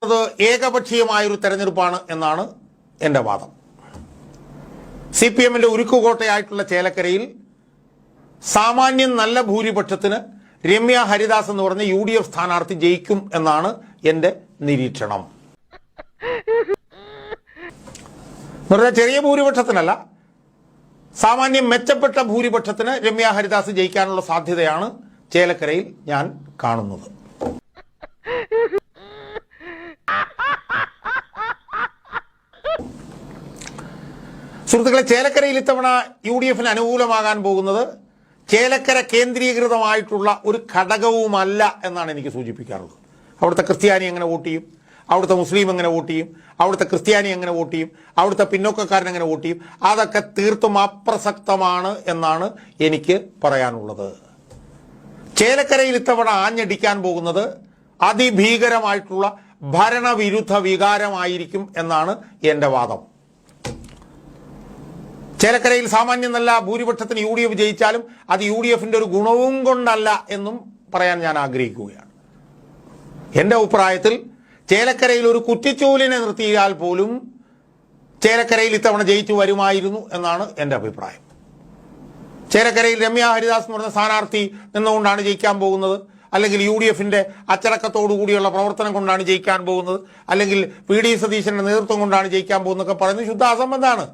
അത് ഏകപക്ഷീയമായൊരു തെരഞ്ഞെടുപ്പാണ് എന്നാണ് എൻ്റെ വാദം. CPM-ന്റെ ഉരുക്കുകോട്ടയായിട്ടുള്ള ചേലക്കരയിൽ സാമാന്യം നല്ല ഭൂരിപക്ഷത്തിന് രമ്യ ഹരിദാസ് എന്ന് പറഞ്ഞ UDF സ്ഥാനാർത്ഥി ജയിക്കും എന്നാണ് എൻ്റെ നിരീക്ഷണം. ചെറിയ ഭൂരിപക്ഷത്തിനല്ല, സാമാന്യം മെച്ചപ്പെട്ട ഭൂരിപക്ഷത്തിന് രമ്യ ഹരിദാസ് ജയിക്കാനുള്ള സാധ്യതയാണ് ചേലക്കരയിൽ ഞാൻ കാണുന്നത്. സുഹൃത്തുക്കളെ, ചേലക്കരയിൽ ഇത്തവണ UDF-ന് അനുകൂലമാകാൻ പോകുന്നത് ചേലക്കര കേന്ദ്രീകൃതമായിട്ടുള്ള ഒരു ഘടകവുമല്ല എന്നാണ് എനിക്ക് സൂചിപ്പിക്കാറുള്ളത്. അവിടുത്തെ ക്രിസ്ത്യാനി എങ്ങനെ വോട്ട് ചെയ്യും, അവിടുത്തെ മുസ്ലിം എങ്ങനെ വോട്ട് ചെയ്യും, അവിടുത്തെ ക്രിസ്ത്യാനി എങ്ങനെ വോട്ട് ചെയ്യും, അവിടുത്തെ പിന്നോക്കക്കാരൻ എങ്ങനെ വോട്ട് ചെയ്യും, അതൊക്കെ തീർത്തും അപ്രസക്തമാണ് എന്നാണ് എനിക്ക് പറയാനുള്ളത്. ചേലക്കരയിൽ ഇത്തവണ ആഞ്ഞടിക്കാൻ പോകുന്നത് അതിഭീകരമായിട്ടുള്ള ഭരണവിരുദ്ധ വികാരമായിരിക്കും എന്നാണ് എൻ്റെ വാദം. ചേലക്കരയിൽ സാമാന്യം നല്ല ഭൂരിപക്ഷത്തിന് UDF ജയിച്ചാലും അത് UDF-ന്റെ ഒരു ഗുണവും കൊണ്ടല്ല എന്നും പറയാൻ ഞാൻ ആഗ്രഹിക്കുകയാണ്. എൻ്റെ അഭിപ്രായത്തിൽ ചേലക്കരയിൽ ഒരു കുറ്റിച്ചൂലിനെ നിർത്തിയാൽ പോലും ചേലക്കരയിൽ ഇത്തവണ ജയിച്ചു വരുമായിരുന്നു എന്നാണ് എൻ്റെ അഭിപ്രായം. ചേലക്കരയിൽ രമ്യ ഹരിദാസ് എന്ന് പറഞ്ഞ സ്ഥാനാർത്ഥി നിന്നുകൊണ്ടാണ് ജയിക്കാൻ പോകുന്നത്, അല്ലെങ്കിൽ UDF-ന്റെ അച്ചടക്കത്തോടു കൂടിയുള്ള പ്രവർത്തനം കൊണ്ടാണ് ജയിക്കാൻ പോകുന്നത്, അല്ലെങ്കിൽ PD സതീശന്റെ നേതൃത്വം കൊണ്ടാണ് ജയിക്കാൻ പോകുന്നതൊക്കെ പറയുന്നത് ശുദ്ധ അസംബന്ധമാണ്.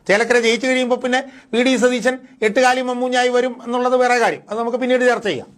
ചേലക്കര ജയിച്ചു കഴിയുമ്പോൾ പിന്നെ PD സതീശൻ എട്ടുകാലി മമ്മൂഞ്ഞായി വരും എന്നുള്ളത് വേറെ കാര്യം. അത് നമുക്ക് പിന്നീട് ചർച്ച ചെയ്യാം.